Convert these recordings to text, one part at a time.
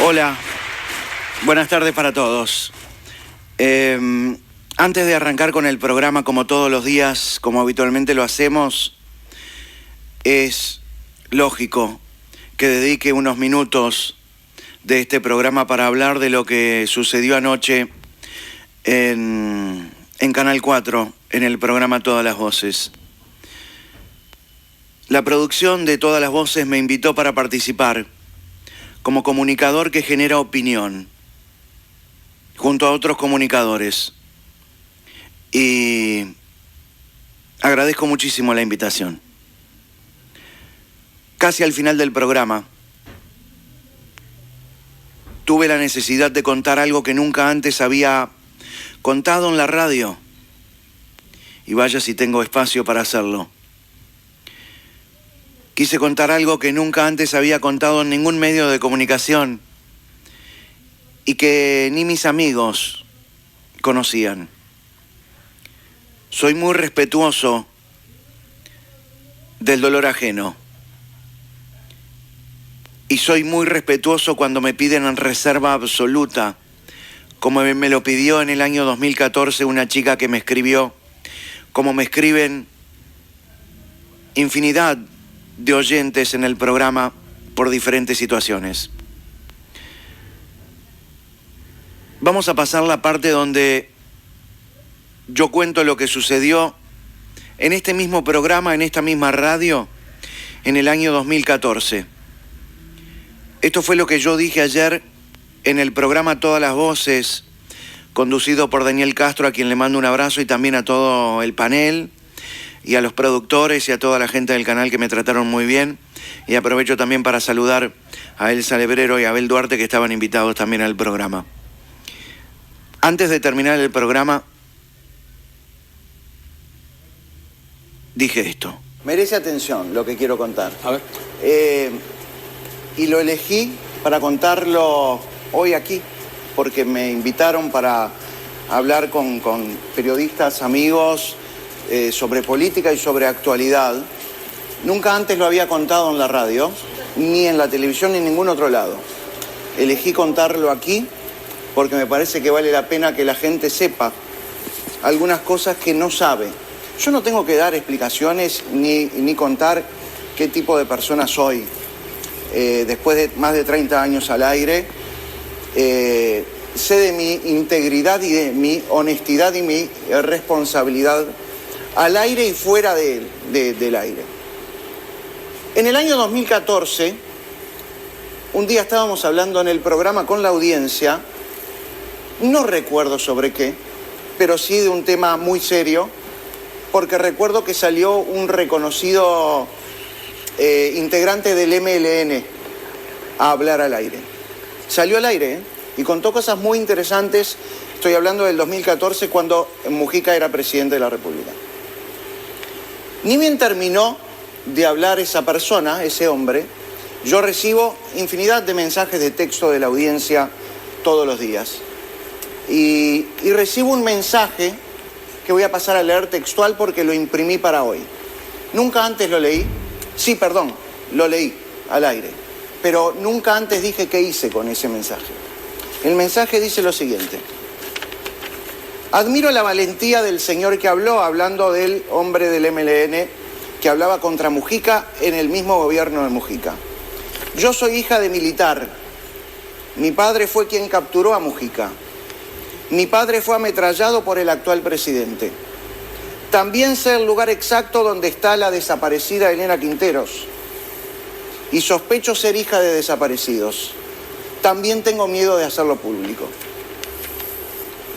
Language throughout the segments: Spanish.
Hola, buenas tardes para todos. Antes de arrancar con el programa, como todos los días, como habitualmente lo hacemos, es lógico que dedique unos minutos de este programa para hablar de lo que sucedió anoche en Canal 4, en el programa Todas las Voces. La producción de Todas las Voces me invitó para participar como comunicador que genera opinión, junto a otros comunicadores. Y agradezco muchísimo la invitación. Casi al final del programa, tuve la necesidad de contar algo que nunca antes había contado en la radio. Y vaya si tengo espacio para hacerlo. Quise contar algo que nunca antes había contado en ningún medio de comunicación y que ni mis amigos conocían. Soy muy respetuoso del dolor ajeno y soy muy respetuoso cuando me piden en reserva absoluta, como me lo pidió en el año 2014 una chica que me escribió, como me escriben infinidad de oyentes en el programa por diferentes situaciones. Vamos a pasar la parte donde yo cuento lo que sucedió en este mismo programa, en esta misma radio, en el año 2014. Esto fue lo que yo dije ayer en el programa Todas las Voces, conducido por Daniel Castro, a quien le mando un abrazo, y también a todo el panel, y a los productores y a toda la gente del canal que me trataron muy bien. Y aprovecho también para saludar a Elsa Lebrero y a Abel Duarte, que estaban invitados también al programa. Antes de terminar el programa, dije esto. Merece atención lo que quiero contar. A ver. Y lo elegí para contarlo hoy aquí, porque me invitaron para hablar con periodistas, amigos, sobre política y sobre actualidad. Nunca antes lo había contado en la radio, ni en la televisión, ni en ningún otro lado. Elegí contarlo aquí porque me parece que vale la pena que la gente sepa algunas cosas que no sabe. Yo no tengo que dar explicaciones ni contar qué tipo de persona soy. Después de más de 30 años al aire, sé de mi integridad y de mi honestidad y mi responsabilidad al aire y fuera del aire. En el año 2014, un día estábamos hablando en el programa con la audiencia, no recuerdo sobre qué, pero sí de un tema muy serio, porque recuerdo que salió un reconocido integrante del MLN a hablar al aire. Salió al aire, y contó cosas muy interesantes. Estoy hablando del 2014, cuando Mujica era presidente de la República. Ni bien terminó de hablar esa persona, ese hombre, yo recibo infinidad de mensajes de texto de la audiencia todos los días. Y recibo un mensaje que voy a pasar a leer textual porque lo imprimí para hoy. Nunca antes lo leí. Sí, perdón, lo leí al aire. Pero nunca antes dije qué hice con ese mensaje. El mensaje dice lo siguiente. Admiro la valentía del señor que habló, hablando del hombre del MLN que hablaba contra Mujica en el mismo gobierno de Mujica. Yo soy hija de militar. Mi padre fue quien capturó a Mujica. Mi padre fue ametrallado por el actual presidente. También sé el lugar exacto donde está la desaparecida Elena Quinteros. Y sospecho ser hija de desaparecidos. También tengo miedo de hacerlo público.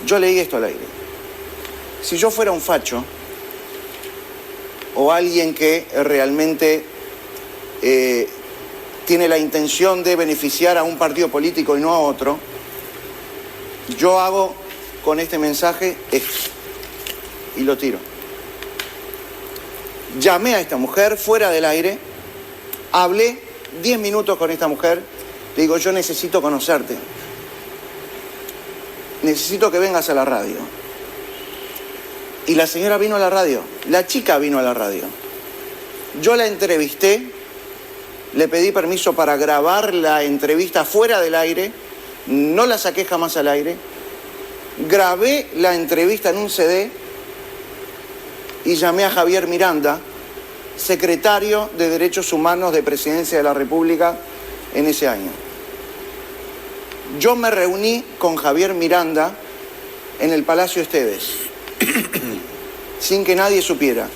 Yo leí esto al aire. Si yo fuera un facho o alguien que realmente tiene la intención de beneficiar a un partido político y no a otro, yo hago con este mensaje esto y lo tiro. Llamé a esta mujer fuera del aire, hablé 10 minutos con esta mujer, le digo, yo necesito conocerte. Necesito que vengas a la radio. Y la señora vino a la radio, la chica vino a la radio. Yo la entrevisté le pedí permiso para grabar la entrevista fuera del aire, no la saqué jamás al aire, grabé la entrevista en un CD y llamé a Javier Miranda, secretario de Derechos Humanos de Presidencia de la República en ese año. Yo me reuní con Javier Miranda en el Palacio Esteves, sin que nadie supiera.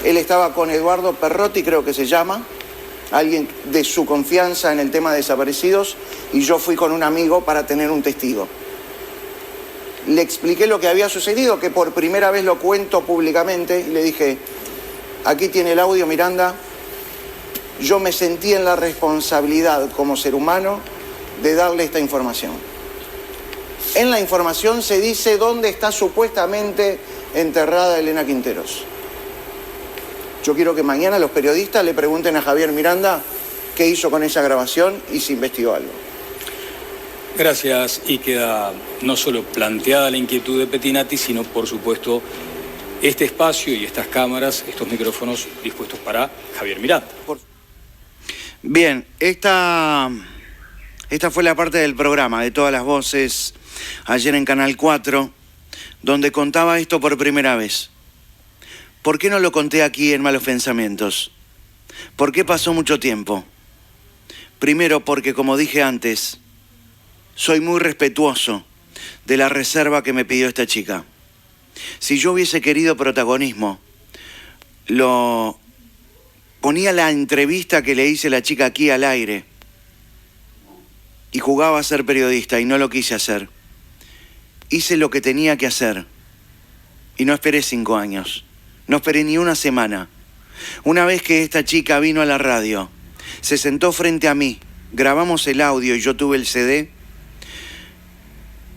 Él estaba con Eduardo Perrotti, creo que se llama, alguien de su confianza en el tema de desaparecidos, y yo fui con un amigo para tener un testigo. Le expliqué lo que había sucedido, que por primera vez lo cuento públicamente, y le dije, aquí tiene el audio, Miranda. Yo me sentí en la responsabilidad como ser humano de darle esta información. En la información se dice dónde está supuestamente enterrada Elena Quinteros. Yo quiero que mañana los periodistas le pregunten a Javier Miranda qué hizo con esa grabación y si investigó algo. Gracias, y queda no solo planteada la inquietud de Pettinati, sino por supuesto este espacio y estas cámaras, estos micrófonos dispuestos para Javier Miranda. Bien, esta fue la parte del programa de Todas las Voces ayer en Canal 4, donde contaba esto por primera vez. ¿Por qué no lo conté aquí en Malos Pensamientos? ¿Por qué pasó mucho tiempo? Primero porque, como dije antes, soy muy respetuoso de la reserva que me pidió esta chica. Si yo hubiese querido protagonismo, lo ponía la entrevista que le hice a la chica aquí al aire y jugaba a ser periodista y no lo quise hacer. Hice lo que tenía que hacer y no esperé 5 años, no esperé ni una semana. Una vez que esta chica vino a la radio, se sentó frente a mí, grabamos el audio y yo tuve el CD,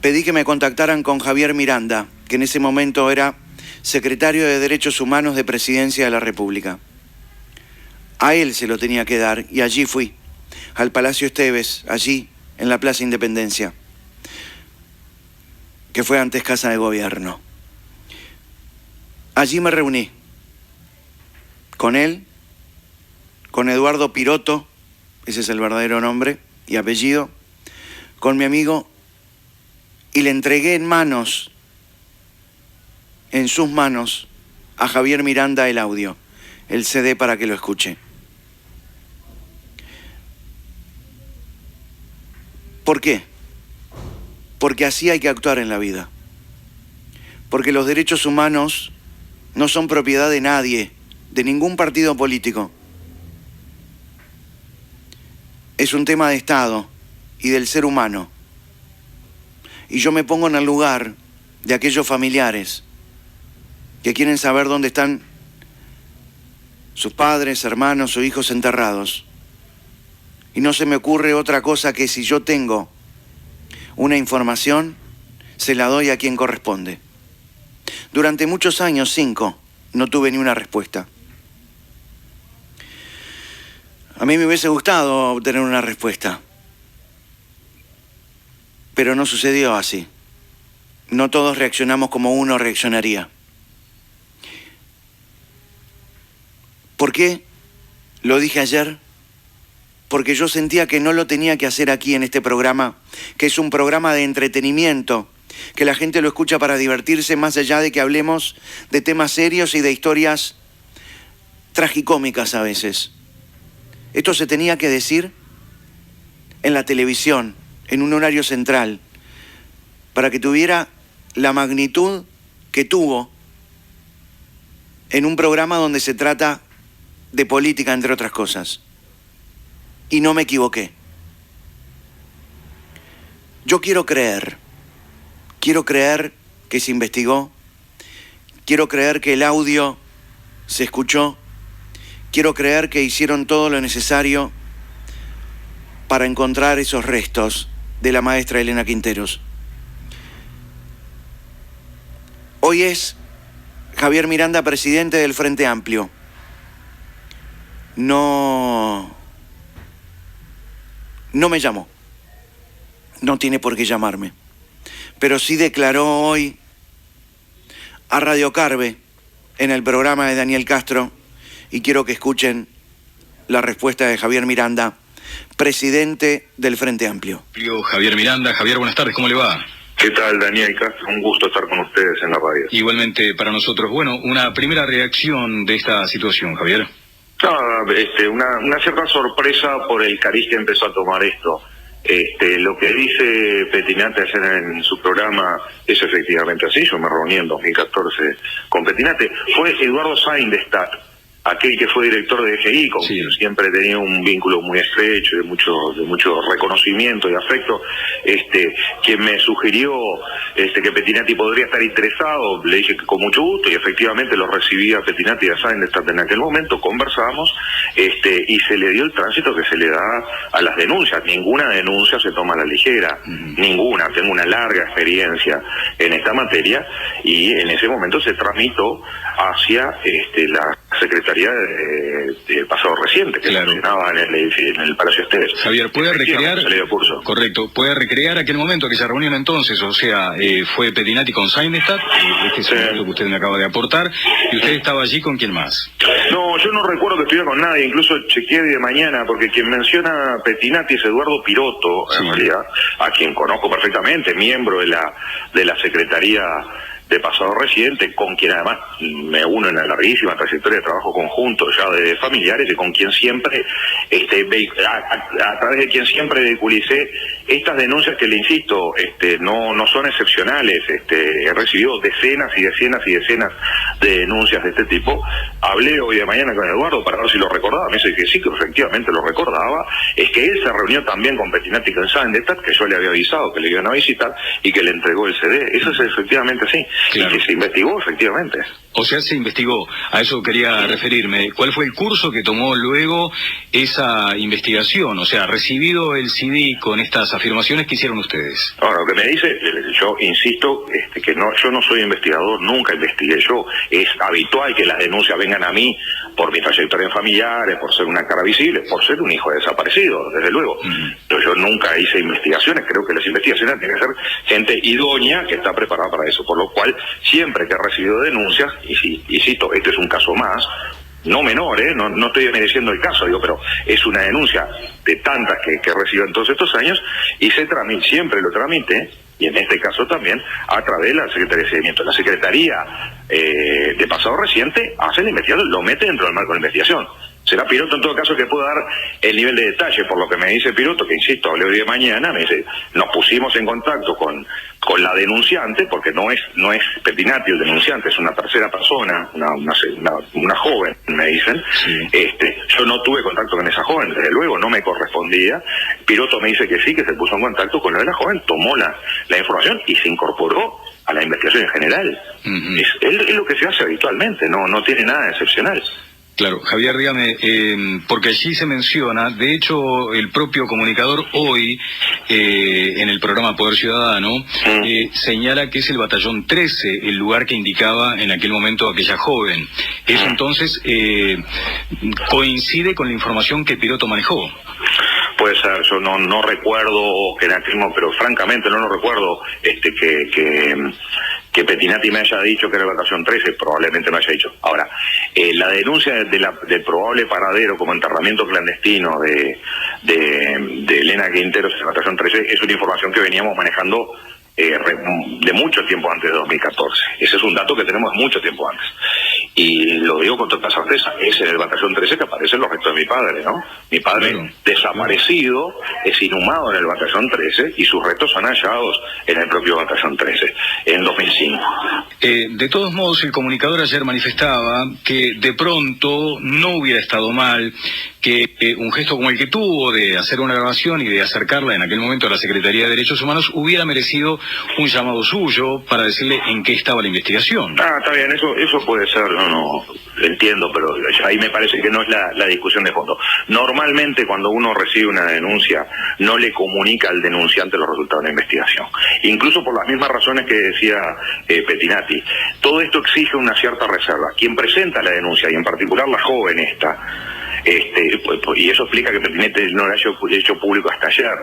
pedí que me contactaran con Javier Miranda, que en ese momento era secretario de Derechos Humanos de Presidencia de la República. A él se lo tenía que dar y allí fui, al Palacio Esteves, allí en la Plaza Independencia, que fue antes Casa de Gobierno. Allí me reuní con él, con Eduardo Piroto, ese es el verdadero nombre y apellido, con mi amigo, y le entregué en sus manos, a Javier Miranda el audio, el CD para que lo escuche. ¿Por qué? Porque así hay que actuar en la vida. Porque los derechos humanos no son propiedad de nadie, de ningún partido político. Es un tema de Estado y del ser humano. Y yo me pongo en el lugar de aquellos familiares que quieren saber dónde están sus padres, hermanos o hijos enterrados. Y no se me ocurre otra cosa que si yo tengo una información, se la doy a quien corresponde. Durante muchos años, 5, no tuve ni una respuesta. A mí me hubiese gustado obtener una respuesta, pero no sucedió así. No todos reaccionamos como uno reaccionaría. ¿Por qué? Lo dije ayer. Porque yo sentía que no lo tenía que hacer aquí en este programa, que es un programa de entretenimiento, que la gente lo escucha para divertirse más allá de que hablemos de temas serios y de historias tragicómicas a veces. Esto se tenía que decir en la televisión, en un horario central, para que tuviera la magnitud que tuvo en un programa donde se trata de política, entre otras cosas. Y no me equivoqué. Yo quiero creer que se investigó, quiero creer que el audio se escuchó, quiero creer que hicieron todo lo necesario para encontrar esos restos de la maestra Elena Quinteros. Hoy es Javier Miranda, presidente del Frente Amplio. No me llamó, no tiene por qué llamarme, pero sí declaró hoy a Radio Carve en el programa de Daniel Castro, y quiero que escuchen la respuesta de Javier Miranda, presidente del Frente Amplio. Javier Miranda. Javier, buenas tardes, ¿cómo le va? ¿Qué tal, Daniel? Un gusto estar con ustedes en la radio. Igualmente para nosotros. Bueno, una primera reacción de esta situación, Javier. Una cierta sorpresa por el cariz que empezó a tomar esto. Lo que dice Petinati ayer en su programa es efectivamente así. Yo me reuní en 2014 con Petinati. Fue Eduardo Sindestadt, aquel que fue director de DGI, con quien siempre he tenido un vínculo muy estrecho, de mucho reconocimiento y afecto, quien me sugirió que Petinati podría estar interesado. Le dije que con mucho gusto, y efectivamente lo recibí a Petinati y a Sindestadt en aquel momento, conversamos, y se le dio el tránsito que se le da a las denuncias. Ninguna denuncia se toma a la ligera, ninguna. Tengo una larga experiencia en esta materia, y en ese momento se tramitó hacia la Secretaría de pasado reciente, que se funcionaba en el Palacio Esteves. Javier, ¿puede recrear? Correcto, ¿puede recrear aquel momento, aquella reunión entonces? O sea, fue Petinati con Sindestadt, este es el dato que usted me acaba de aportar, y usted estaba allí ¿con quién más? No, yo no recuerdo que estuviera con nadie, incluso chequeé de mañana, porque quien menciona Petinati es Eduardo Piroto, en realidad, a quien conozco perfectamente, miembro de la Secretaría de pasado reciente, con quien además me uno en la larguísima trayectoria de trabajo conjunto ya de familiares, y con quien siempre, a través de quien siempre vehiculicé estas denuncias que, le insisto, no son excepcionales. He recibido decenas y decenas y decenas de denuncias de este tipo. Hablé hoy de mañana con Eduardo para ver si lo recordaba. Me dice que sí, que efectivamente lo recordaba. Es que él se reunió también con Petinati y con Sindestadt, que yo le había avisado que le iban a visitar, y que le entregó el CD. Eso es efectivamente así. Claro. Y que se investigó, efectivamente. O sea, se investigó. A eso quería referirme. ¿Cuál fue el curso que tomó luego esa investigación? O sea, recibido el CD con estas afirmaciones, ¿qué hicieron ustedes? Ahora, lo que me dice, yo insisto que yo no soy investigador, nunca investigué yo. Es habitual que las denuncias vengan a mí por mi trayectoria en familiares, por ser una cara visible, por ser un hijo desaparecido, desde luego. Pero yo nunca hice investigaciones. Creo que las investigaciones tienen que ser gente idónea que está preparada para eso. Por lo cual, siempre que he recibido denuncias, y cito, este es un caso más, no menor, no estoy mereciendo el caso, pero es una denuncia de tantas que he recibido en todos estos años, y siempre lo tramité, y en este caso también, a través de la Secretaría de Seguimiento. La Secretaría de pasado reciente hace la investigación, lo mete dentro del marco de la investigación. Será Piroto en todo caso que pueda dar el nivel de detalle, por lo que me dice Piroto, que insisto, hablé hoy de mañana, me dice, nos pusimos en contacto con la denunciante, porque no es Petinati el denunciante, es una tercera persona, una joven, me dicen. Yo no tuve contacto con esa joven, desde luego, no me correspondía. Piroto me dice que sí, que se puso en contacto con la de la joven, tomó la información y se incorporó a la investigación en general. Es lo que se hace habitualmente, no tiene nada de excepcional. Claro, Javier, dígame, porque allí se menciona, de hecho el propio comunicador hoy, en el programa Poder Ciudadano, señala que es el batallón 13 el lugar que indicaba en aquel momento aquella joven. Eso entonces coincide con la información que Piroto manejó. Puede ser, yo no recuerdo que en aquel momento, pero francamente no lo recuerdo, que Petinati me haya dicho que era el batallón 13, probablemente me haya dicho. Ahora, la denuncia del probable paradero como enterramiento clandestino de Elena Quinteros en el batallón 13 es una información que veníamos manejando de mucho tiempo antes de 2014. Ese es un dato que tenemos mucho tiempo antes. Y lo digo con toda certeza, es en el batallón 13 que aparecen los restos de mi padre, ¿no? Mi padre desaparecido, es inhumado en el batallón 13 y sus restos son hallados en el propio batallón 13 en 2005. De todos modos, el comunicador ayer manifestaba que de pronto no hubiera estado mal que un gesto como el que tuvo de hacer una grabación y de acercarla en aquel momento a la Secretaría de Derechos Humanos hubiera merecido un llamado suyo para decirle en qué estaba la investigación. Está bien, eso puede ser, no entiendo, pero ahí me parece que no es la discusión de fondo. Normalmente cuando uno recibe una denuncia no le comunica al denunciante los resultados de la investigación, incluso por las mismas razones que decía Petinati. Todo esto exige una cierta reserva. Quien presenta la denuncia, y en particular la joven esta, y eso explica que Petinetti no lo haya hecho público hasta ayer.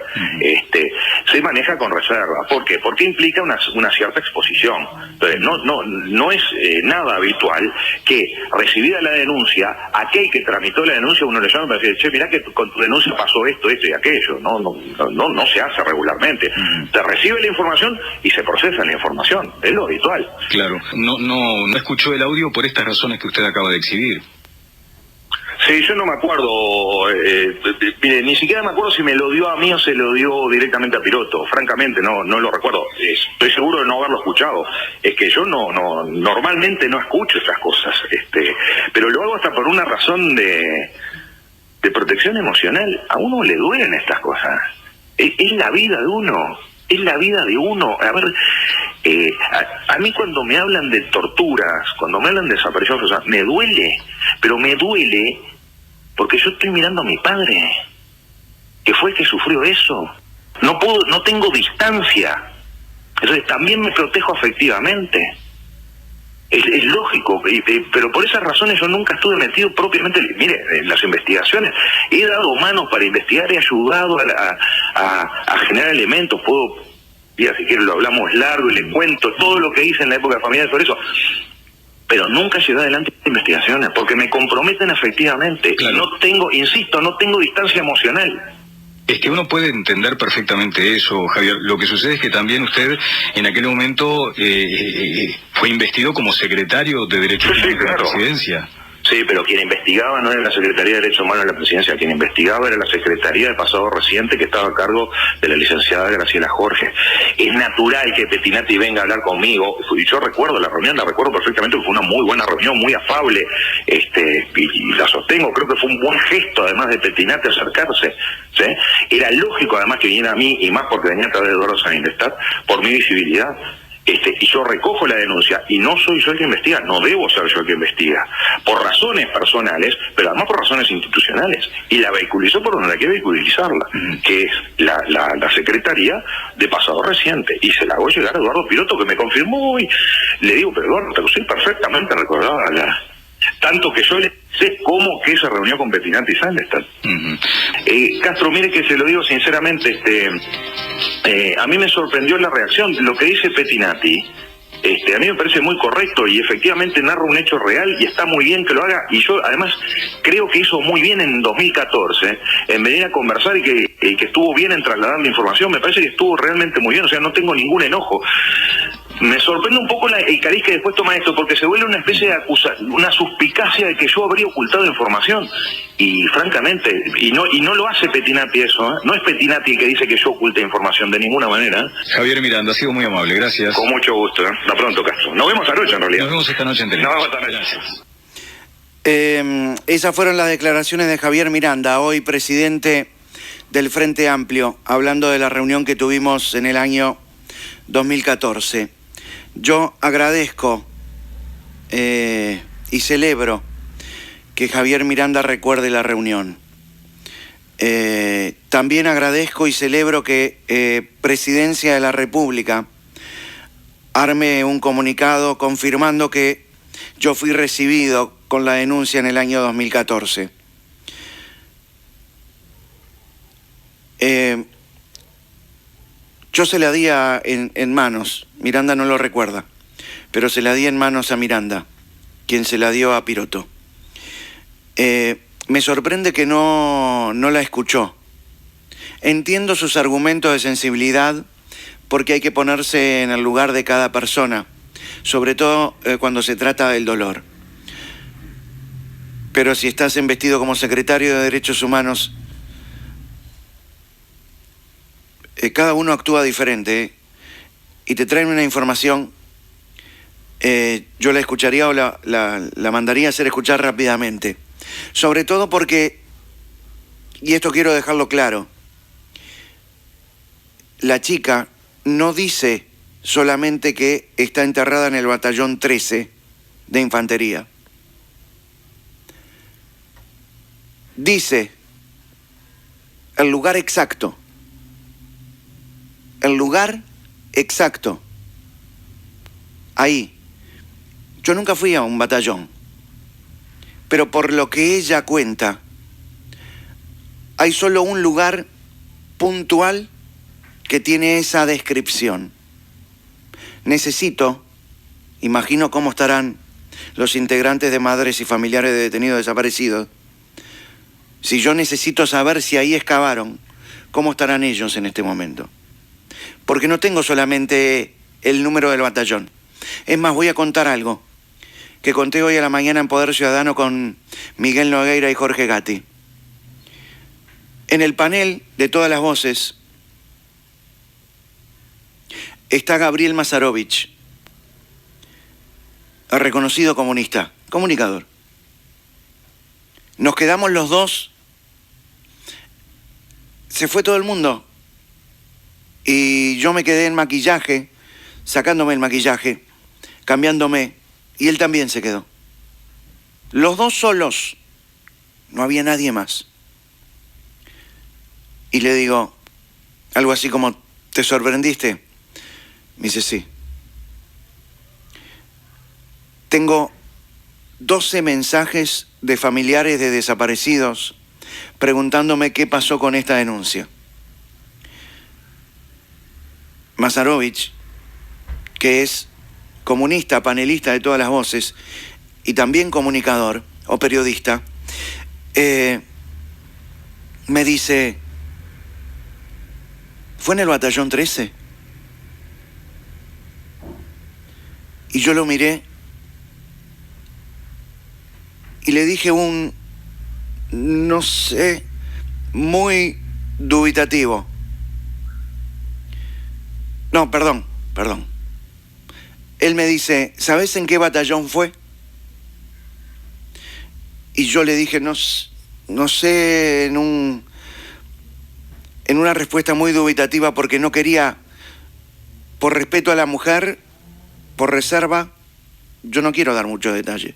Se maneja con reserva. ¿Por qué? Porque implica una cierta exposición. Entonces, no es nada habitual que, recibida la denuncia, aquel que tramitó la denuncia, uno le llama para decir, che, mirá que con tu denuncia pasó esto y aquello. No se hace regularmente. Se recibe la información y se procesa la información. Es lo habitual. Claro. No escuchó el audio por estas razones que usted acaba de exhibir. Sí, yo no me acuerdo, mire, ni siquiera me acuerdo si me lo dio a mí o se lo dio directamente a Piroto. Francamente no lo recuerdo. Estoy seguro de no haberlo escuchado. Es que yo normalmente no escucho esas cosas, pero lo hago hasta por una razón de protección emocional. A uno le duelen estas cosas. Es la vida de uno. Es la vida de uno. A ver, a mí cuando me hablan de torturas, cuando me hablan de desapariciones, me duele, pero me duele porque yo estoy mirando a mi padre, que fue el que sufrió eso. No tengo distancia. Entonces también me protejo afectivamente. Es lógico, pero por esas razones yo nunca estuve metido propiamente, mire, en las investigaciones. He dado manos para investigar, he ayudado a generar elementos. Puedo, ya si quieren lo hablamos largo y le cuento todo lo que hice en la época de familia sobre eso. Pero nunca llegué adelante a investigaciones, porque me comprometen afectivamente. Claro. No tengo distancia emocional. Es que uno puede entender perfectamente eso, Javier. Lo que sucede es que también usted en aquel momento fue investido como secretario de Derechos Humanos de la Presidencia. Sí, pero quien investigaba no era la Secretaría de Derechos Humanos de la Presidencia, quien investigaba era la Secretaría de Pasado Reciente, que estaba a cargo de la licenciada Graciela Jorge. Es natural que Petinetti venga a hablar conmigo, y yo recuerdo la reunión, la recuerdo perfectamente, fue una muy buena reunión, muy afable, y la sostengo, creo que fue un buen gesto además de Petinetti acercarse, ¿sí? Era lógico además que viniera a mí, y más porque venía a través de Eduardo Sainestad, por mi visibilidad. Y yo recojo la denuncia y no soy yo el que investiga, no debo ser yo el que investiga, por razones personales, pero además por razones institucionales, y la vehiculizó por donde hay que vehiculizarla, que es la Secretaría de Pasado Reciente, y se la hago llegar a Eduardo Piroto, que me confirmó, y le digo, pero Eduardo, te soy perfectamente recordada, tanto que yo le sé cómo que se reunió con Petinetti y Sainestad. Castro, mire que se lo digo sinceramente, a mí me sorprendió la reacción. Lo que dice Petinetti, a mí me parece muy correcto y efectivamente narra un hecho real y está muy bien que lo haga. Y yo además creo que hizo muy bien en 2014 en venir a conversar y que estuvo bien en trasladar la información. Me parece que estuvo realmente muy bien, o sea, no tengo ningún enojo. Me sorprende un poco el cariz que después toma esto, porque se vuelve una especie de una suspicacia de que yo habría ocultado información. Y francamente, y no lo hace Petinetti eso, ¿eh? No es Petinetti el que dice que yo oculte información de ninguna manera. Javier Miranda, ha sido muy amable, gracias. Con mucho gusto, ¿eh? Hasta pronto, Castro. Nos vemos anoche en realidad. Nos vemos esta noche en Nos televisión. vemos esta noche. Esas fueron las declaraciones de Javier Miranda, hoy presidente del Frente Amplio, hablando de la reunión que tuvimos en el año 2014. Yo agradezco y celebro que Javier Miranda recuerde la reunión. También agradezco y celebro que Presidencia de la República arme un comunicado confirmando que yo fui recibido con la denuncia en el año 2014. Yo se la di en manos, Miranda no lo recuerda, pero se la di en manos a Miranda, quien se la dio a Piroto. Me sorprende que no la escuchó. Entiendo sus argumentos de sensibilidad porque hay que ponerse en el lugar de cada persona, sobre todo cuando se trata del dolor. Pero si estás investido como secretario de Derechos Humanos, cada uno actúa diferente, y te traen una información, yo la escucharía o la mandaría a hacer escuchar rápidamente. Sobre todo porque, y esto quiero dejarlo claro, la chica no dice solamente que está enterrada en el batallón 13 de infantería. Dice el lugar exacto. El lugar exacto. Ahí. Yo nunca fui a un batallón, pero por lo que ella cuenta, hay solo un lugar puntual que tiene esa descripción. Necesito, imagino cómo estarán los integrantes de madres y familiares de detenidos desaparecidos. Si yo necesito saber si ahí excavaron, ¿cómo estarán ellos en este momento? Porque no tengo solamente el número del batallón. Es más, voy a contar algo que conté hoy a la mañana en Poder Ciudadano con Miguel Nogueira y Jorge Gatti. En el panel de todas las voces está Gabriel Mazarovich, reconocido comunista, comunicador. Nos quedamos los dos, se fue todo el mundo y yo me quedé en maquillaje, sacándome el maquillaje, cambiándome, y él también se quedó. Los dos solos, no había nadie más. Y le digo, algo así como, ¿te sorprendiste? Me dice, sí. Tengo 12 mensajes de familiares de desaparecidos preguntándome qué pasó con esta denuncia. Mazarovich, que es comunista, panelista de todas las voces, y también comunicador o periodista, me dice, ¿fue en el batallón 13? Y yo lo miré y le dije no sé, muy dubitativo. No, perdón. Él me dice, ¿sabes en qué batallón fue? Y yo le dije, no sé, en una respuesta muy dubitativa, porque no quería, por respeto a la mujer, por reserva, yo no quiero dar muchos detalles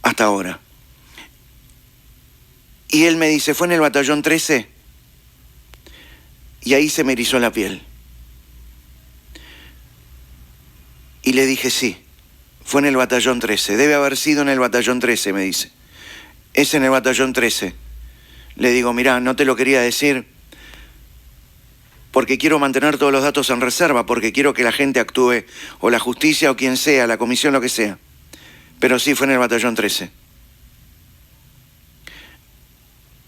hasta ahora. Y él me dice, ¿fue en el batallón 13? Y ahí se me erizó la piel. Y le dije, sí, fue en el batallón 13. Debe haber sido en el batallón 13, me dice. Es en el batallón 13. Le digo, mirá, no te lo quería decir porque quiero mantener todos los datos en reserva, porque quiero que la gente actúe, o la justicia, o quien sea, la comisión, lo que sea. Pero sí, fue en el batallón 13.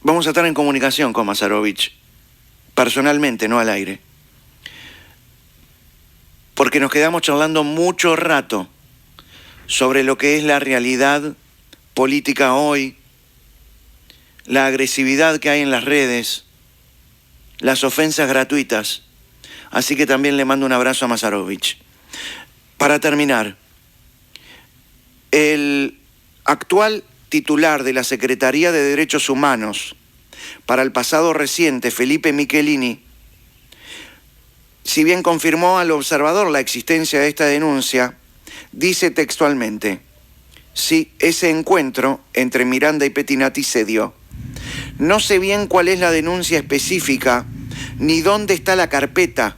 Vamos a estar en comunicación con Mazarovich, personalmente, no al aire. Porque nos quedamos charlando mucho rato sobre lo que es la realidad política hoy, la agresividad que hay en las redes, las ofensas gratuitas. Así que también le mando un abrazo a Mazarovich. Para terminar, el actual titular de la Secretaría de Derechos Humanos para el pasado reciente, Felipe Michelini, si bien confirmó al observador la existencia de esta denuncia, dice textualmente, sí, ese encuentro entre Miranda y Pettinati se dio. No sé bien cuál es la denuncia específica, ni dónde está la carpeta,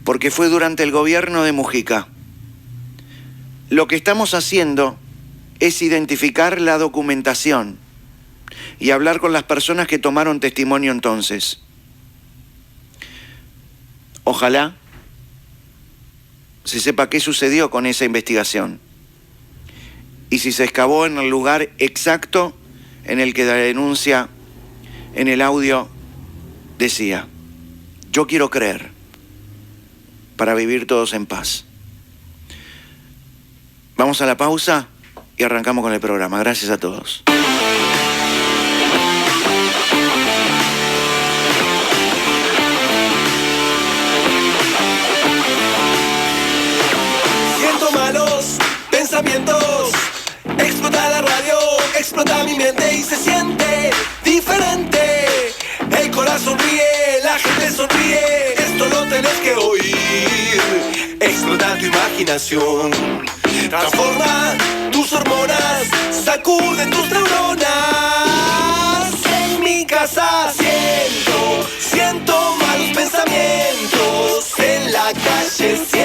porque fue durante el gobierno de Mujica. Lo que estamos haciendo es identificar la documentación y hablar con las personas que tomaron testimonio entonces. Ojalá se sepa qué sucedió con esa investigación y si se excavó en el lugar exacto en el que la denuncia en el audio decía, yo quiero creer para vivir todos en paz. Vamos a la pausa y arrancamos con el programa. Gracias a todos. Siento malos pensamientos, explota la radio, explota mi mente y se siente diferente. El corazón ríe, la gente sonríe, esto lo tenés que oír. Explota tu imaginación, transforma tus hormonas, sacude tus neuronas. En mi casa siento malos pensamientos, en la calle siento